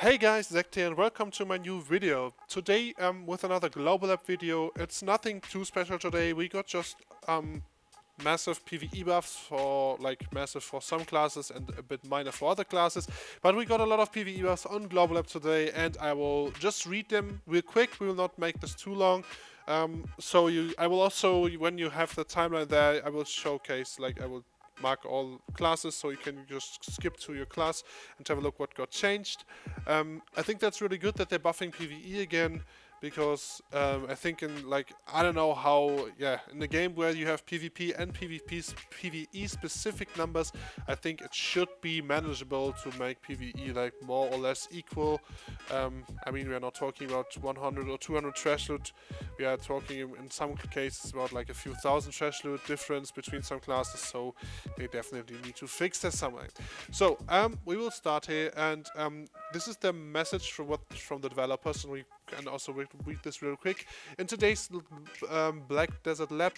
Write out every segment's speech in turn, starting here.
Hey guys, Zerker and welcome to my new video. Today with another global app video. It's nothing too special today. We got just massive PvE buffs for massive for some classes and a bit minor for other classes. But we got a lot of PvE buffs on global app today and I will just read them real quick. We will not make this too long. I will also, when you have the timeline there, I will showcase, I will mark all classes so you can just skip to your class and have a look what got changed. I think that's really good that they're buffing PvE again, because I think I don't know how, in a game where you have PvP and PvE specific numbers, I think it should be manageable to make PvE more or less equal. I mean, we are not talking about 100 or 200 trash loot. We are talking in some cases about a few thousand trash loot difference between some classes, so they definitely need to fix that somewhere. So we will start here, and this is the message from the developers, and we can also read this real quick. In today's Black Desert Lab,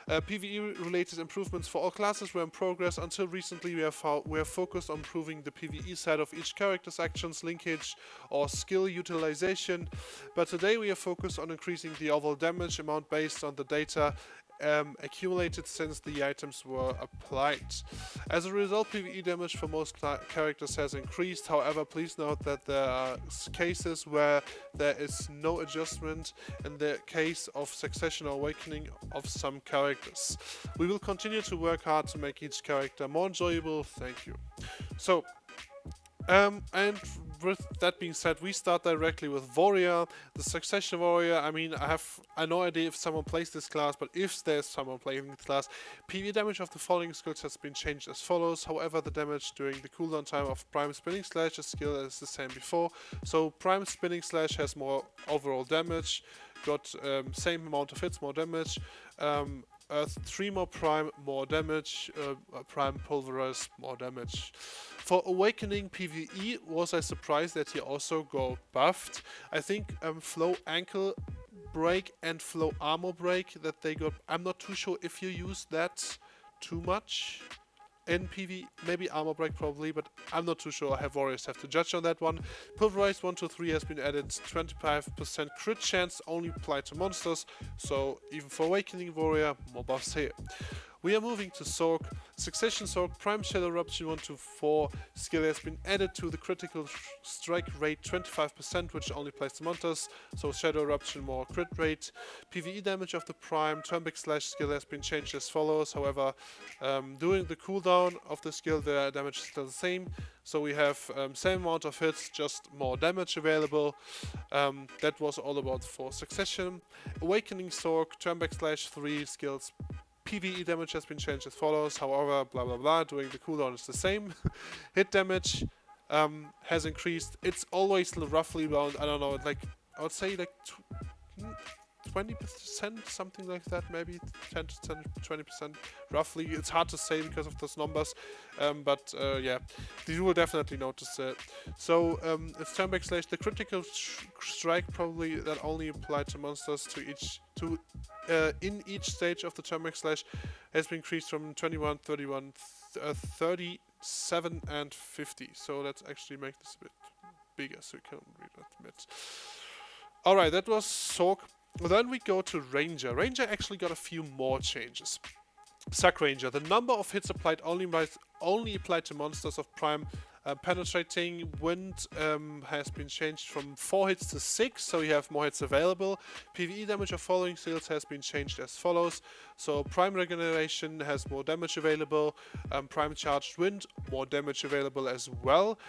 PvE related improvements for all classes were in progress. Until recently, we have focused on improving the PvE side of each character's actions, linkage or skill utilization, but today we are focused on increasing the overall damage amount based on the data accumulated since the items were applied. As a result, PvE damage for most characters has increased. However, please note that there are cases where there is no adjustment in the case of Succession or Awakening of some characters. We will continue to work hard to make each character more enjoyable. Thank you. So, and with that being said, we start directly with Warrior, the Succession Warrior. I mean, I have no idea if someone plays this class, but if there's someone playing this class, PvE damage of the following skills has been changed as follows. However, the damage during the cooldown time of Prime Spinning Slash skill is the same before. So Prime Spinning Slash has more overall damage, got same amount of hits, more damage. 3 more Prime, more damage. Prime Pulverize, more damage. For Awakening PvE, was I surprised that he also got buffed. I think Flow Ankle Break and Flow Armor Break that they got. I'm not too sure if you use that too much in PvE. Maybe Armor Break probably, but I'm not too sure. I have Warriors have to judge on that one. Pulverize 1 to 3 has been added. 25% crit chance only applied to monsters, so even for Awakening Warrior, more buffs here. We are moving to Sorc. Succession Sorc Prime Shadow Eruption 1 to 4 skill has been added to the critical strike rate 25%, which only applies to monsters, so Shadow Eruption more crit rate. PvE damage of the Prime Turnback Slash skill has been changed as follows. However, during the cooldown of the skill, the damage is still the same. So we have same amount of hits, just more damage available. That was all about for Succession. Awakening Sorc Turnback Slash 3 skills. PvE damage has been changed as follows. However, blah blah blah, during the cooldown is the same. Hit damage has increased. It's always roughly around, I don't know, I would say 20%, something like that, maybe 10 to 20% roughly. It's hard to say because of those numbers, but yeah, you will definitely notice it. So it's Turnback Slash, the critical strike probably that only applied to monsters in each stage of the Turnback Slash has been increased from 21, 31, 37 and 50. So let's actually make this a bit bigger so you can read that a bit. Alright, that was Sorc. Then we go to Ranger. Ranger actually got a few more changes. Suck Ranger. The number of hits applied only applied to monsters of Prime Penetrating Wind has been changed from 4 hits to 6, so you have more hits available. PvE damage of following skills has been changed as follows. So Prime Regeneration has more damage available. Prime Charged Wind, more damage available as well,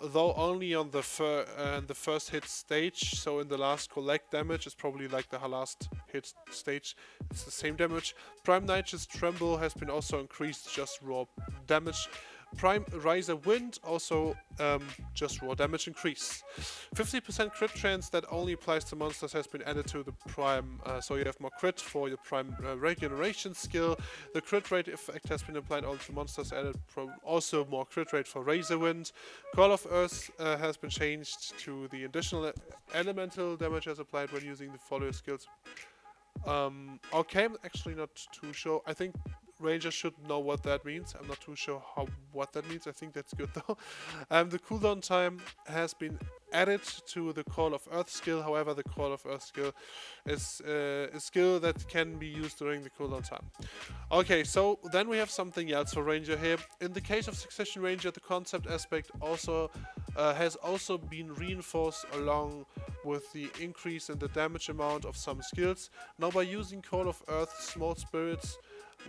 though only on the first hit stage. So in the last collect damage, it's probably like the last hit stage, it's the same damage. Prime Nitrous Tremble has been also increased, just raw damage. Prime Riser Wind, also just raw damage increase. 50% crit chance that only applies to monsters has been added to the Prime, so you have more crit for your Prime Regeneration skill. The crit rate effect has been applied only to monsters, added also more crit rate for Razor Wind. Call of Earth has been changed to the additional elemental damage as applied when using the follower skills. Okay, I'm actually not too sure. I think Ranger should know what that means. I'm not too sure what that means. I think that's good though. The cooldown time has been added to the Call of Earth skill. However, the Call of Earth skill is a skill that can be used during the cooldown time. Okay, so then we have something else for Ranger here. In the case of Succession Ranger, the concept aspect also has also been reinforced along with the increase in the damage amount of some skills. Now by using Call of Earth, small spirits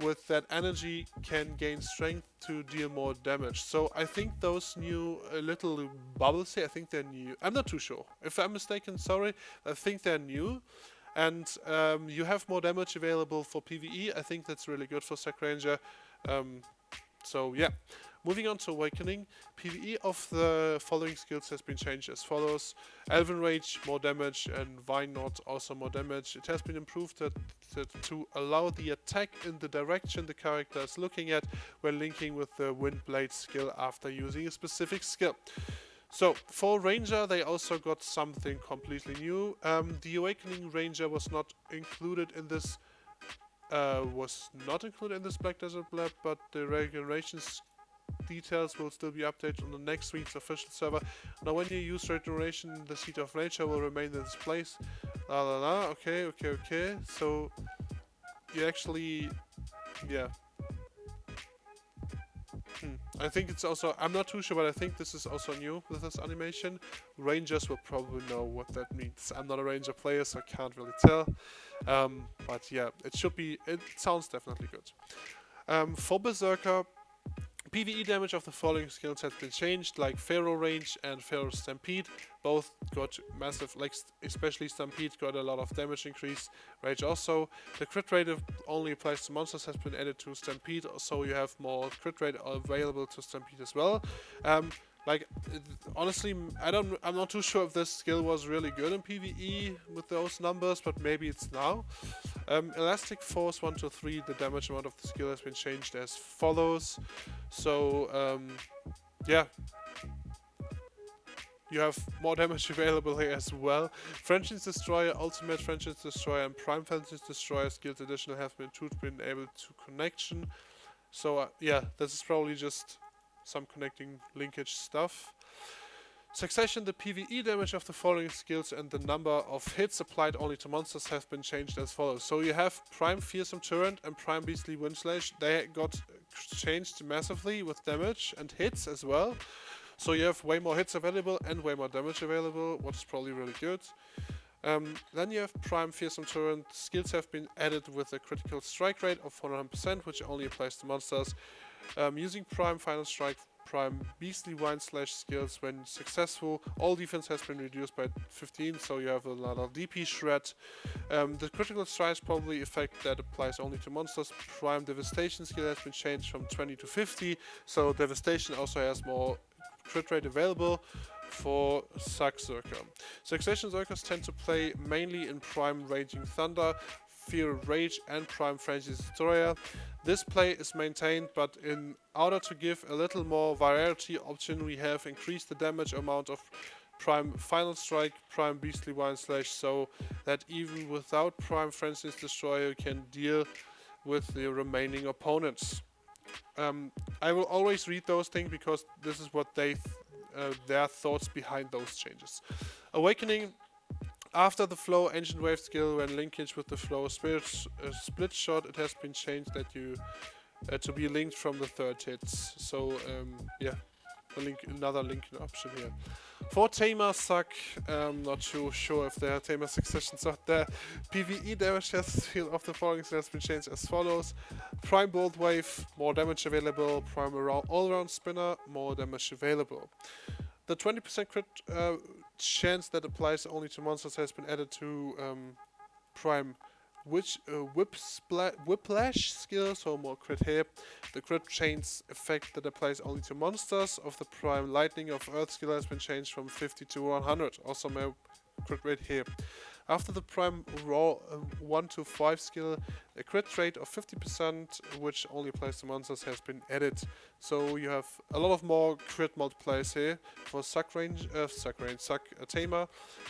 with that energy can gain strength to deal more damage. So I think those new little bubbles here, I think they're new. I'm not too sure. If I'm mistaken, sorry. I think they're new. And you have more damage available for PvE. I think that's really good for Sorc Ranger. So yeah. Moving on to Awakening, PvE of the following skills has been changed as follows. Elven Rage, more damage, and Vine Knot, also more damage. It has been improved to allow the attack in the direction the character is looking at when linking with the Windblade skill after using a specific skill. So, for Ranger, they also got something completely new. The Awakening Ranger was not included in this Black Desert Blab, but the regulations details will still be updated on the next week's official server. Now when you use regeneration, the Seat of Nature will remain in its place. Okay. So you actually, yeah. I think it's also, I'm not too sure, but I think this is also new with this animation. Rangers will probably know what that means. I'm not a Ranger player, so I can't really tell. But yeah, it sounds definitely good. For Berserker, PvE damage of the following skills has been changed, like Pharaoh Range and Pharaoh Stampede. Both got massive, like especially Stampede got a lot of damage increase. Rage also. The crit rate only applies to monsters has been added to Stampede, so you have more crit rate available to Stampede as well. Honestly, I'm not too sure if this skill was really good in PvE with those numbers, but maybe it's now. Elastic Force 1 to 3, the damage amount of the skill has been changed as follows. So, yeah. You have more damage available here as well. Friendship's Destroyer, Ultimate Friendship's Destroyer, and Prime Friendship's Destroyer skills additional have been able to connection. So, yeah, this is probably just some connecting linkage stuff. Succession, the PvE damage of the following skills and the number of hits applied only to monsters have been changed as follows. So you have Prime Fearsome Tyrant and Prime Beastly Windslash. They got changed massively with damage and hits as well. So you have way more hits available and way more damage available, which is probably really good. Then you have Prime Fearsome Tyrant. Skills have been added with a critical strike rate of 100%, which only applies to monsters. Using Prime Final Strike, Prime Beastly Windslash skills when successful, all defense has been reduced by 15, so you have another DP shred. The critical strike is probably effect that applies only to monsters. Prime Devastation skill has been changed from 20 to 50, so Devastation also has more crit rate available for Zerker. Succession Zerkers tend to play mainly in Prime Raging Thunder, Fear Rage and Prime Frenzy Destroyer. This play is maintained, but in order to give a little more variety option, we have increased the damage amount of Prime Final Strike, Prime Beastly Windslash, so that even without Prime Frenzy Destroyer you can deal with the remaining opponents. I will always read those things because this is what their thoughts behind those changes. Awakening. After the Flow Ancient Wave skill, when linkage with the Flow Split Shot, it has been changed that you to be linked from the third hits. So yeah, another linking option here. For Tamer Suck, I'm not too sure if there are Tamer successions out there. PvE damage of the following has been changed as follows. Prime Bolt Wave, more damage available. Prime All-Round Spinner, more damage available. The 20% crit chance that applies only to monsters has been added to Prime Whiplash skill, so more crit here. The crit chains effect that applies only to monsters of the Prime Lightning of Earth skill has been changed from 50 to 100. Also more crit rate here. After the prime raw 1 to 5 skill, a crit rate of 50%, which only applies to monsters, has been added. So you have a lot of more crit multipliers here for Suck Tamer.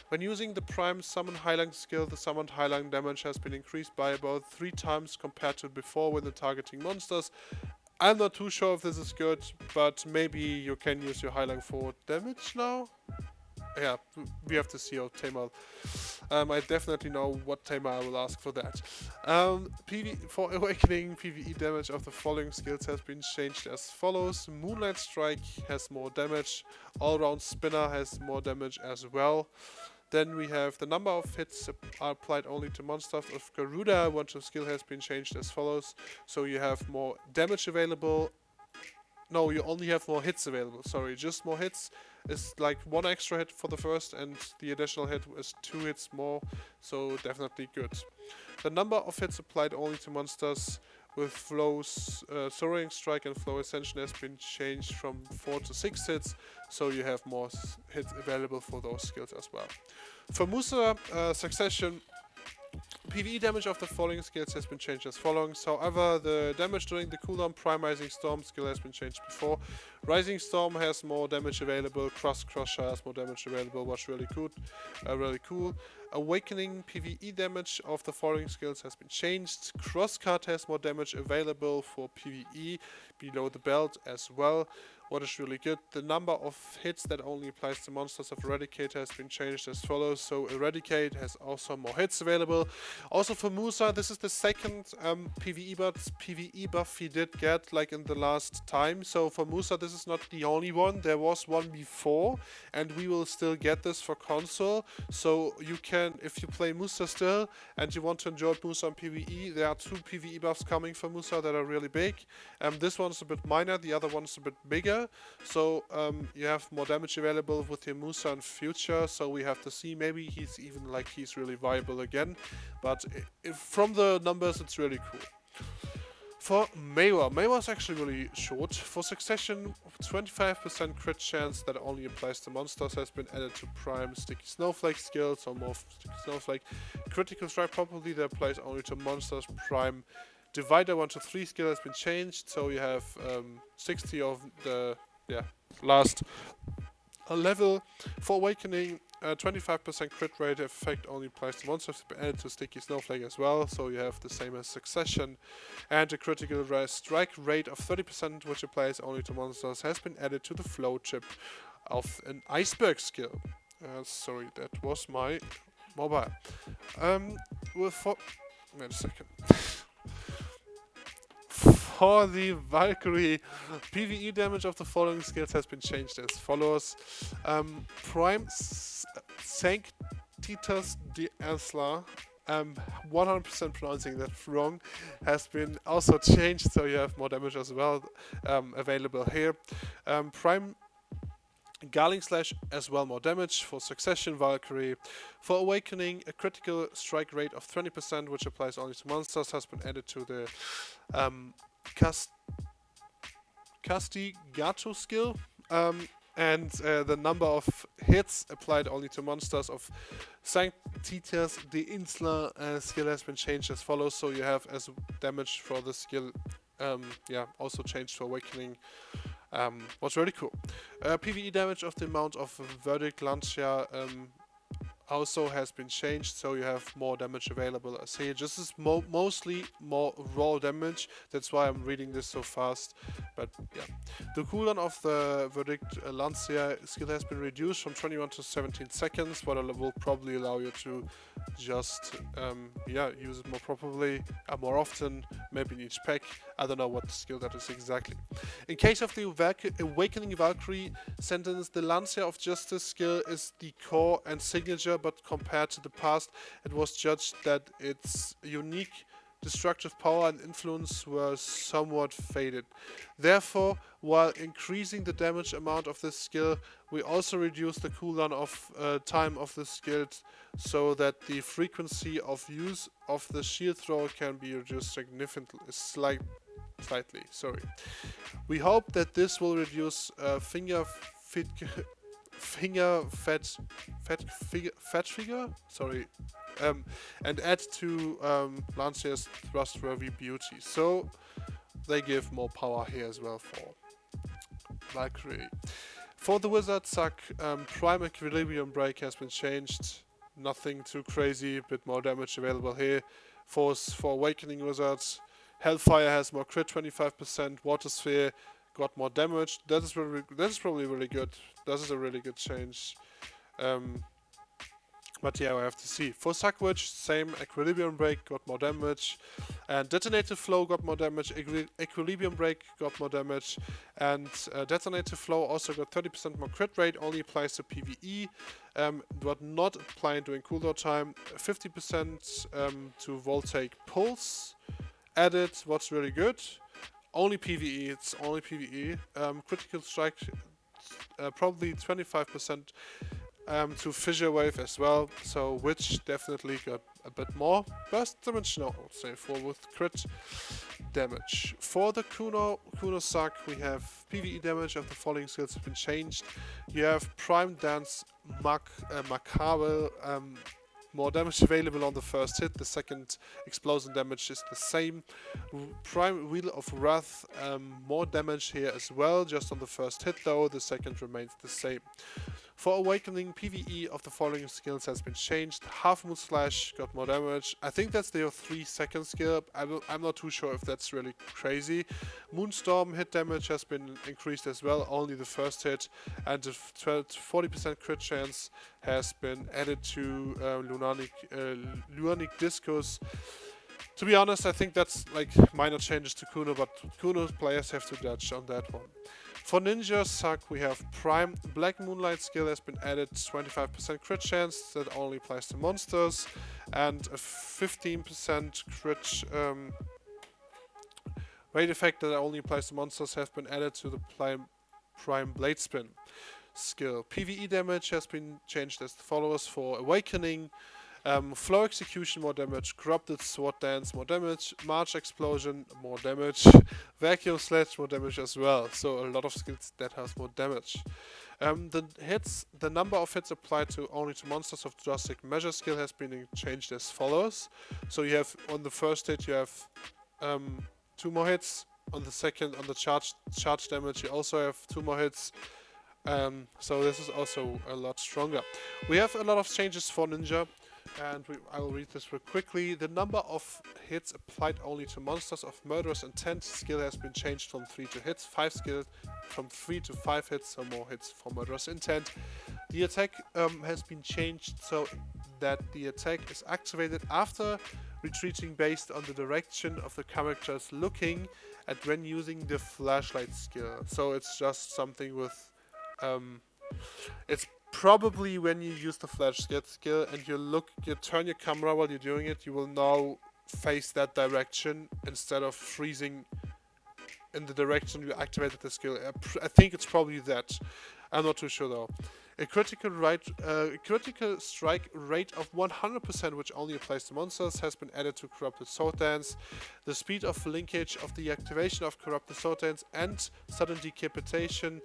When using the prime summon Highline skill, the summoned Highline damage has been increased by about 3 times compared to before when targeting monsters. I'm not too sure if this is good, but maybe you can use your Highline for damage now? Yeah, we have to see how Tamer. I definitely know what Tamer I will ask for that. For Awakening, PvE damage of the following skills has been changed as follows. Moonlight Strike has more damage. All-Round Spinner has more damage as well. Then we have the number of hits are applied only to monsters of Garuda. One to skill has been changed as follows. So you have more damage available. No, you only have more hits available. Sorry, just more hits. Is like 1 extra hit for the first, and the additional hit is 2 hits more, so definitely good. The number of hits applied only to monsters with flows, Soaring Strike and Flow Ascension has been changed from 4 to 6 hits, so you have more hits available for those skills as well. For Musa, Succession, PvE damage of the following skills has been changed as follows. However, the damage during the cooldown Prime Rising Storm skill has been changed before. Rising Storm has more damage available. Cross Crusher has more damage available. Was really good, really cool. Awakening PvE damage of the following skills has been changed. Crosscut has more damage available for PvE below the belt as well. What is really good, the number of hits that only applies to monsters of Eradicator has been changed as follows. So Eradicate has also more hits available. Also for Musa, this is the second PvE buff he did get like in the last time. So for Musa, this is not the only one. There was one before, and we will still get this for console. So you can, if you play Musa still and you want to enjoy Musa on PvE, there are 2 PvE buffs coming for Musa that are really big. This one's a bit minor, the other one's a bit bigger. So you have more damage available with your Musa in future, so we have to see. Maybe he's even like he's really viable again, but from the numbers it's really cool. For Maehwa is actually really short. For Succession, 25% crit chance that only applies to monsters has been added to Prime Sticky Snowflake skill, so more Sticky Snowflake. Critical Strike probably that applies only to monsters. Prime Divider 1 to 3 skill has been changed, so you have 60 of the last level. For Awakening, 25% crit rate effect only applies to monsters, but added to Sticky Snowflake as well, so you have the same as Succession. And a critical strike rate of 30%, which applies only to monsters, has been added to the flow chip of an Iceberg skill. Sorry, that was my mobile. Wait a second. For the Valkyrie, PvE damage of the following skills has been changed as follows. Prime Sanctitas de Asla, 100% pronouncing that wrong, has been also changed, so you have more damage as well available here. Prime Garling Slash as well, more damage. For Succession Valkyrie. For Awakening, a critical strike rate of 20%, which applies only to monsters, has been added to the Castigato skill. And the number of hits applied only to monsters of Sanctitas de Insula skill has been changed as follows. So you have as damage for the skill, also changed for Awakening. What's really cool. PvE damage of the amount of Verdict Lancia also has been changed, so you have more damage available as here. This is mostly more raw damage, that's why I'm reading this so fast, but yeah. The cooldown of the Verdict Lancia skill has been reduced from 21 to 17 seconds, what will probably allow you to just use it more often, maybe in each pack. I don't know what skill that is exactly. In case of the Awakening Valkyrie sentence, the Lancia of Justice skill is the core and signature, but compared to the past, it was judged that its unique destructive power and influence were somewhat faded. Therefore, while increasing the damage amount of this skill, we also reduced the cooldown of time of the skill so that the frequency of use of the shield throw can be reduced slightly. We hope that this will reduce fat figure, sorry, and add to Lancier's trustworthy beauty. So they give more power here as well for Valkyrie. For the wizard Zack, Prime Equilibrium Break has been changed. Nothing too crazy, a bit more damage available here. For Awakening Wizards, Hellfire has more crit, 25%. Water Sphere got more damage. That is probably really good. That is a really good change. But yeah, we have to see. For Sackwitch, same Equilibrium Break got more damage, and Detonative Flow got more damage. Equilibrium Break got more damage, and Detonative Flow also got 30% more crit rate. Only applies to PvE, but not applying during cooldown time. 50% to Voltaic Pulse added. What's really good? Only PvE. It's only PvE. Critical Strike, probably 25%. To Fissure Wave as well, so which definitely got a bit more burst damage now, I would say, for with crit damage. For the Kuno Sorc, we have PvE damage of the following skills have been changed. You have Prime Dance Macabre, more damage available on the first hit. The second explosion damage is the same. Prime Wheel of Wrath, more damage here as well, just on the first hit though. The second remains the same. For Awakening, PvE of the following skills has been changed. Half Moon Slash got more damage. I think that's their 3-second skill. I'm not too sure if that's really crazy. Moonstorm hit damage has been increased as well, only the first hit. And the 40% crit chance has been added to Luanic Discus. To be honest, I think that's like minor changes to Kuno, but Kuno players have to judge on that one. For Ninja Zack, we have Prime Black Moonlight skill has been added, 25% crit chance that only applies to monsters, and a 15% crit rate effect that only applies to monsters have been added to the Prime Blade Spin skill. PvE damage has been changed as follows. For Awakening, Flow Execution more damage, Corrupted Sword Dance more damage, March Explosion more damage, Vacuum Sledge more damage as well. So a lot of skills that has more damage. The number of hits applied to only to monsters of Drastic Measure skill has been changed as follows. So you have on the first hit you have 2 more hits. On the second, on the charge damage, you also have 2 more hits. So this is also a lot stronger. We have a lot of changes for Ninja. And I will read this real quickly. The number of hits applied only to monsters of Murderous Intent skill has been changed from 3 to hits. 5 skill from 3 to 5 hits, so more hits for Murderous Intent. The attack has been changed so that the attack is activated after retreating based on the direction of the characters looking at when using the flashlight skill. So it's just something with it's probably when you use the flash skill and you turn your camera while you're doing it, you will now face that direction instead of freezing in the direction you activated the skill. I think it's probably that. I'm not too sure though. A critical strike rate of 100%, which only applies to monsters, has been added to Corrupted Sword Dance. The speed of linkage of the activation of Corrupted Sword Dance and Sudden Decapitation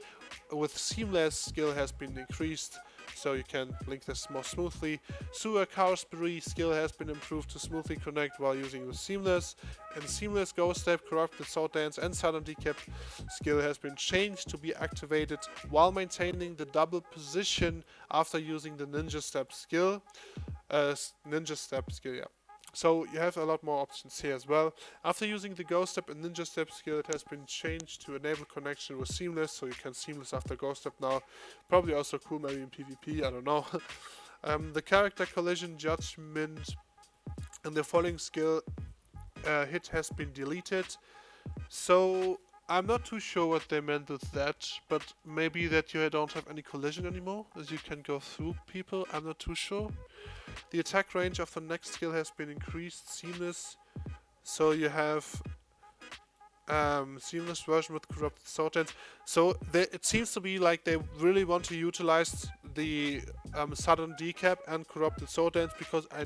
with Seamless skill has been increased, so you can link this more smoothly. Sewer Chaos Spree skill has been improved to smoothly connect while using the Seamless. And Seamless Ghost Step, Corrupted Sword Dance and Sudden Decap skill has been changed to be activated while maintaining the double position after using the Ninja Step skill. Yeah. So you have a lot more options here as well. After using the Ghost Step and Ninja Step skill, it has been changed to enable connection with Seamless, so you can Seamless after Ghost Step now. Probably also cool maybe in PvP, I don't know. The character collision judgment and the following skill hit has been deleted. So I'm not too sure what they meant with that, but maybe that you don't have any collision anymore, as you can go through people. I'm not too sure. The attack range of the next skill has been increased, Seamless. So you have Seamless version with Corrupted Sword Dance. So it seems to be like they really want to utilize the Sudden Decap and Corrupted Sword Dance, because I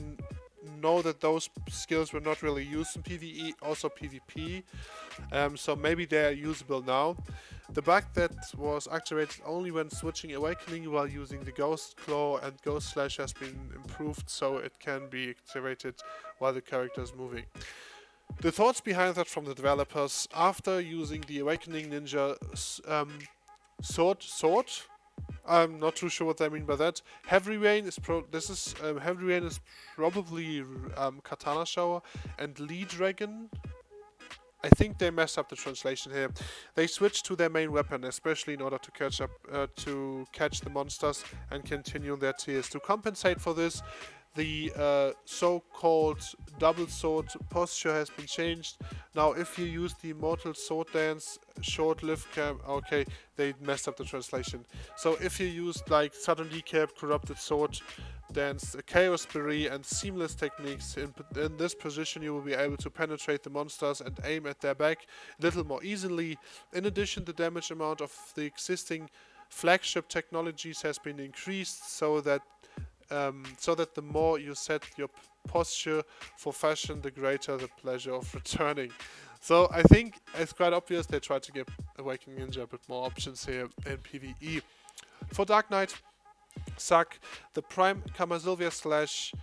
know that those skills were not really used in PvE, also PvP. So maybe they are usable now. The bug that was activated only when switching Awakening while using the Ghost Claw and Ghost Slash has been improved, so it can be activated while the character is moving. The thoughts behind that from the developers: after using the Awakening Ninja sword, I'm not too sure what they mean by that. Heavy Rain is Heavy Rain is probably Katana Shower, and Lee Dragon. I think they messed up the translation here. They switched to their main weapon, especially in order to catch the monsters and continue their tiers. To compensate for this, the so-called double sword posture has been changed. Now, if you use the Immortal Sword Dance, short lift cam, okay, they messed up the translation. So if you use like Sudden Decap, Corrupted Sword Dance, Chaos Berry, and Seamless techniques, in this position you will be able to penetrate the monsters and aim at their back a little more easily. In addition, the damage amount of the existing flagship technologies has been increased, so that the more you set your posture for fashion, the greater the pleasure of returning. So I think it's quite obvious they tried to give Awakening Ninja a bit more options here in PvE. For Dark Knight, Sorc, the Prime Camasylvia slash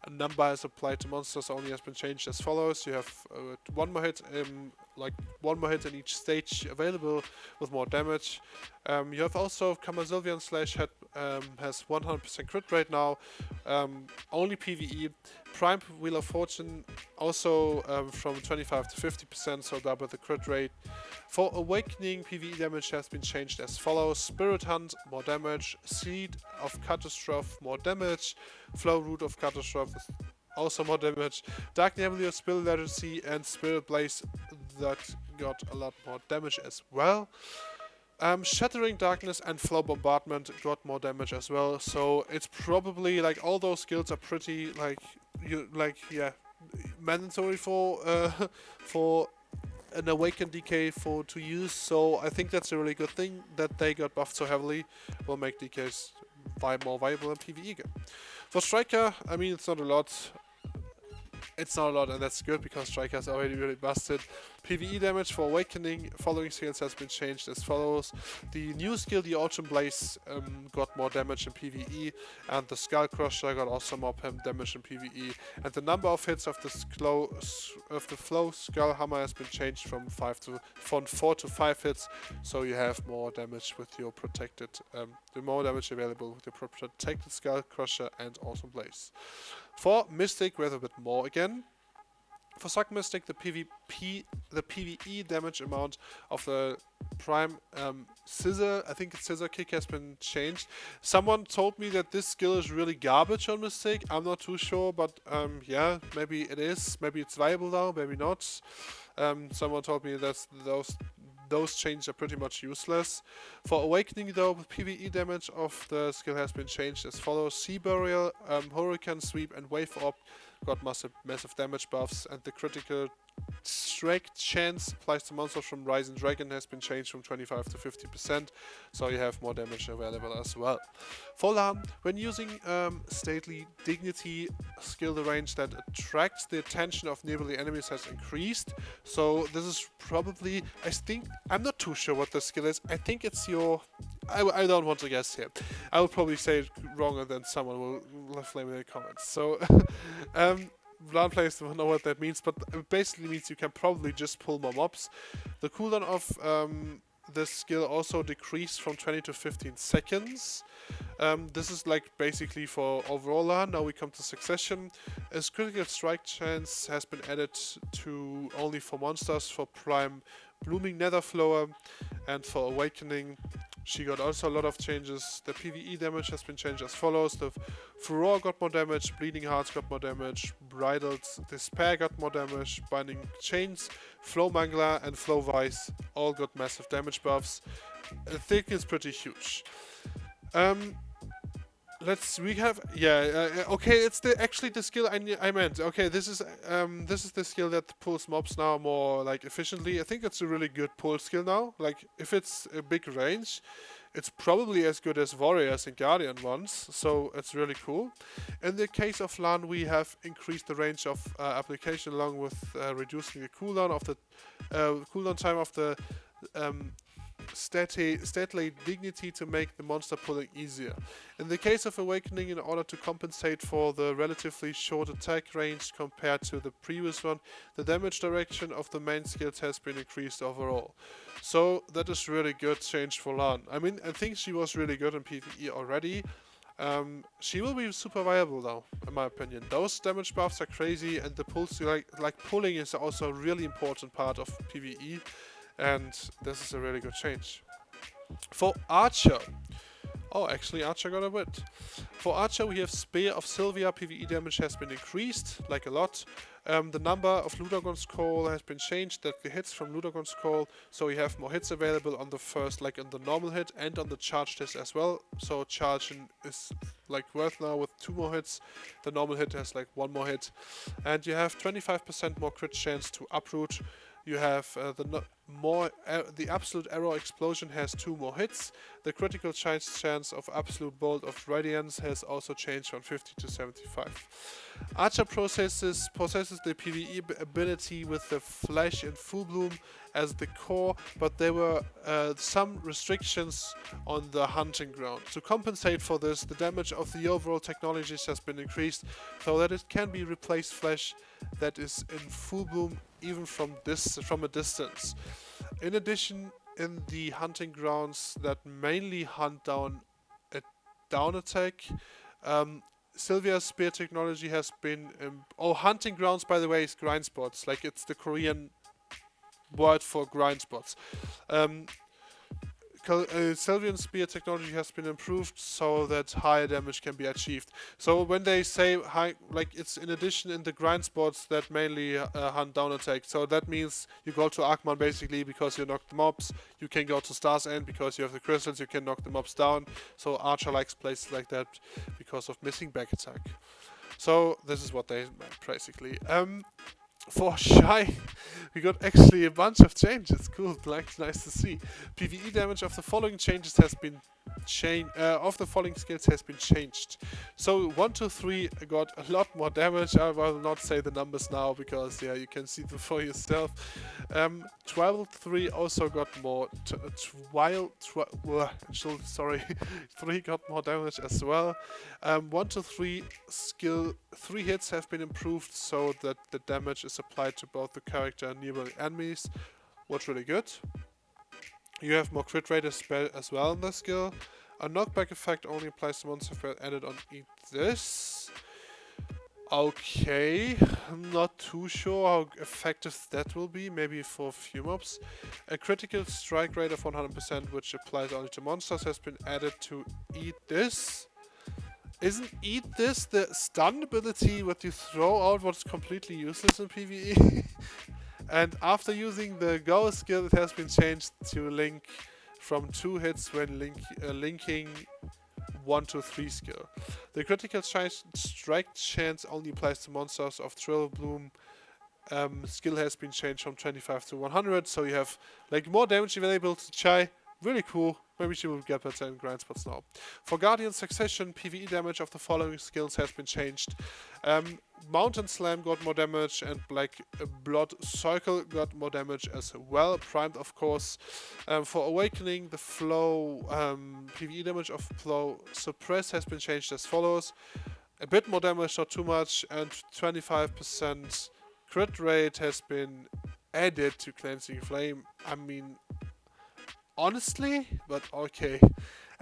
number as applied to monsters only has been changed as follows. You have one more hit in each stage available with more damage. You have also Camasylvian slash has 100% crit rate now, only PvE. Prime Wheel of Fortune also from 25 to 50%, so double the crit rate. For Awakening, PvE damage has been changed as follows: Spirit Hunt, more damage; Seed of Catastrophe, more damage; Flow Root of Catastrophe, also more damage; Dark Nebula, Spill Legacy, and Spirit Blaze, that got a lot more damage as well. Shattering Darkness and Flow Bombardment got more damage as well, so it's probably like all those skills are pretty mandatory for an Awakened DK to use, so I think that's a really good thing that they got buffed so heavily. Will make DKs more viable in PvE again. For Striker, I mean, it's not a lot, and that's good because Striker is already really busted. PvE damage for Awakening following skills has been changed as follows: the new skill, the Autumn Blaze, got more damage in PvE, and the Skull Crusher got also more damage in PvE. And the number of hits of the Flow Skull Hammer has been changed from 4 to 5 hits, so you have more damage with your protected, the more damage available with your protected Skull Crusher and Autumn Blaze. For Mystic, we have a bit more again. For Sorc Mystic, the PvE damage amount of the Prime Scissor, I think it's Scissor Kick, has been changed. Someone told me that this skill is really garbage on Mystic. I'm not too sure, but yeah, maybe it is. Maybe it's viable now, maybe not. Someone told me that those changes are pretty much useless. For Awakening though, the PvE damage of the skill has been changed as follows: Sea Burial, Hurricane Sweep, and Wave Orb got massive damage buffs, and the critical strike chance applies to monsters from Rising Dragon has been changed from 25 to 50%, so you have more damage available as well. For Lahn, when using Stately Dignity skill, the range that attracts the attention of nearby enemies has increased. So this is probably, I'm not too sure what the skill is. I think it's your, I don't want to guess here. I will probably say it wrong, and then someone will flame me in the comments. So Lahn players don't know what that means, but it basically means you can probably just pull more mobs. The cooldown of this skill also decreased from 20 to 15 seconds. This is like basically for overall Lahn. Now we come to Succession. As critical strike chance has been added to only for monsters for Prime Blooming Netherflower, and for Awakening she got also a lot of changes. The PvE damage has been changed as follows: the Furor got more damage, Bleeding Hearts got more damage, Bridled Despair got more damage, Binding Chains, Flow Mangler, and Flow Vice all got massive damage buffs. I think it's pretty huge. Okay, it's actually the skill I meant. Okay, this is the skill that pulls mobs now more like efficiently. I think it's a really good pull skill now. Like if it's a big range, it's probably as good as Warriors and Guardian ones, so it's really cool. In the case of Lahn, we have increased the range of application along with reducing the cooldown of the cooldown time of the stately dignity to make the monster pulling easier. In the case of Awakening, in order to compensate for the relatively short attack range compared to the previous one, the damage direction of the main skills has been increased overall. So that is really good change for Lahn. I mean, I think she was really good in PvE already. She will be super viable though, in my opinion. Those damage buffs are crazy, and the pulse, like pulling is also a really important part of PvE, and this is a really good change. For Archer, oh, actually Archer got a bit. For Archer we have Spear of Sylvia, PvE damage has been increased, like a lot. The number of Ludogon's Call has been changed, that the hits from Ludogon's Call, so you have more hits available on the first, like in the normal hit, and on the charged hit as well. So charging is like worth now with 2 more hits, the normal hit has like 1 more hit. And you have 25% more crit chance to uproot. You have the Absolute Arrow Explosion has 2 more hits. The critical chance of Absolute Bolt of Radiance has also changed from 50 to 75. Archer possesses the PvE ability with the Flash in Full Bloom as the core, but there were some restrictions on the hunting ground. To compensate for this, the damage of the overall technologies has been increased so that it can be replaced Flash that is in Full Bloom even from a distance. In addition, in the hunting grounds that mainly hunt down a down attack, Sylvia's spear technology has been... hunting grounds, by the way, is grind spots. Like, it's the Korean word for grind spots. Sylvian's spear technology has been improved so that higher damage can be achieved. So when they say high, like it's in addition in the grind spots that mainly hunt down attack. So that means you go to Arkman basically because you knock the mobs. You can go to Star's End because you have the crystals. You can knock the mobs down. So Archer likes places like that because of missing back attack. So this is what they meant basically. For Shai, we got actually a bunch of changes. Cool, like nice to see. PvE damage of the following changes has been changed. Of the following skills has been changed. So 1, 2, 3 got a lot more damage. I will not say the numbers now because yeah, you can see them for yourself. 12, 3 also got more. 3 got more damage as well. 1 to 3 skill 3 hits have been improved so that the damage is applied to both the character and nearby enemies. What's really good. You have more crit rate as well in the skill. A knockback effect only applies to monsters that are added on this. Okay, I'm not too sure how effective that will be, maybe for a few mobs. A critical strike rate of 100%, which applies only to monsters, has been added to Eat This. Isn't Eat This the stun ability what you throw out what's completely useless in PvE? And after using the Go skill, it has been changed to link from 2 hits when linking 1 to 3 skill. The critical strike chance only applies to monsters of Trill Bloom. Skill has been changed from 25 to 100, so you have like more damage available to Shai. Really cool. Maybe she will get better in grind spots now. For Guardian Succession, PvE damage of the following skills has been changed. Mountain Slam got more damage, and Black Blood Circle got more damage as well. Primed, of course. For Awakening, the flow, PvE damage of flow Suppress has been changed as follows. A bit more damage, not too much, and 25% crit rate has been added to Cleansing Flame. I mean, honestly, but okay.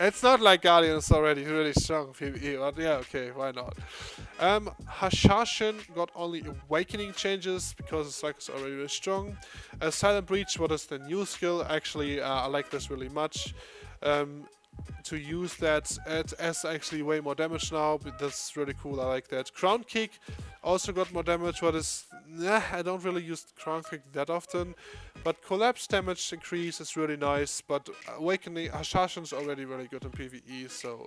It's not like Guardian is already really strong PvE, but yeah, okay, why not? Hashashin got only Awakening changes because the cycle is already really strong. Silent Breach, what is the new skill? Actually, I like this really much. To use that, it has actually way more damage now, but that's really cool, I like that. Crown Kick also got more damage, what is... I don't really use Crown Kick that often, but Collapse damage increase is really nice, but Awakening, Hashashin is already really good in PvE, so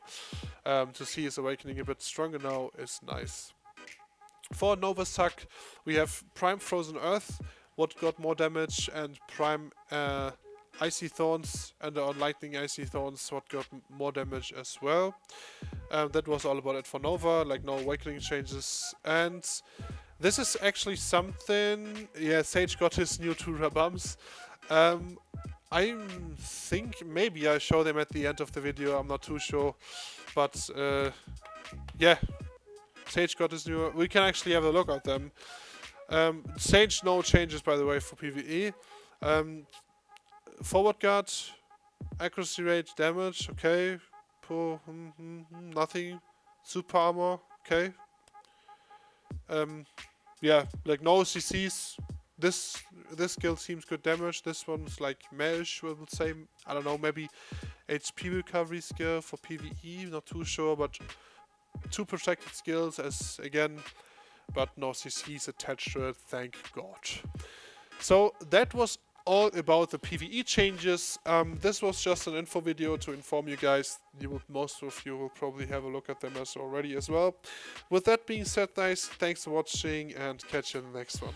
to see his Awakening a bit stronger now is nice. For Nova Suck, we have Prime Frozen Earth, what got more damage, and Prime Icy Thorns and the Lightning Icy Thorns what got more damage as well. That was all about it for Nova, like no Awakening changes. And this is actually something... Yeah, Sage got his new 2 Rabums. I think maybe I show them at the end of the video. I'm not too sure, but yeah, Sage got this new. We can actually have a look at them. Sage, no changes by the way for PvE. Forward guard, accuracy rate, damage, okay. Nothing. Super armor, okay. Yeah, like no CCs. This skill seems good damage. This one's like mesh, I would say. I don't know, maybe HP recovery skill for PvE, not too sure, but 2 protected skills as again, but no CCs attached to it, thank God. So that was all about the PvE changes. This was just an info video to inform you guys. Most of you will probably have a look at them already as well. With that being said, guys, thanks for watching and catch you in the next one.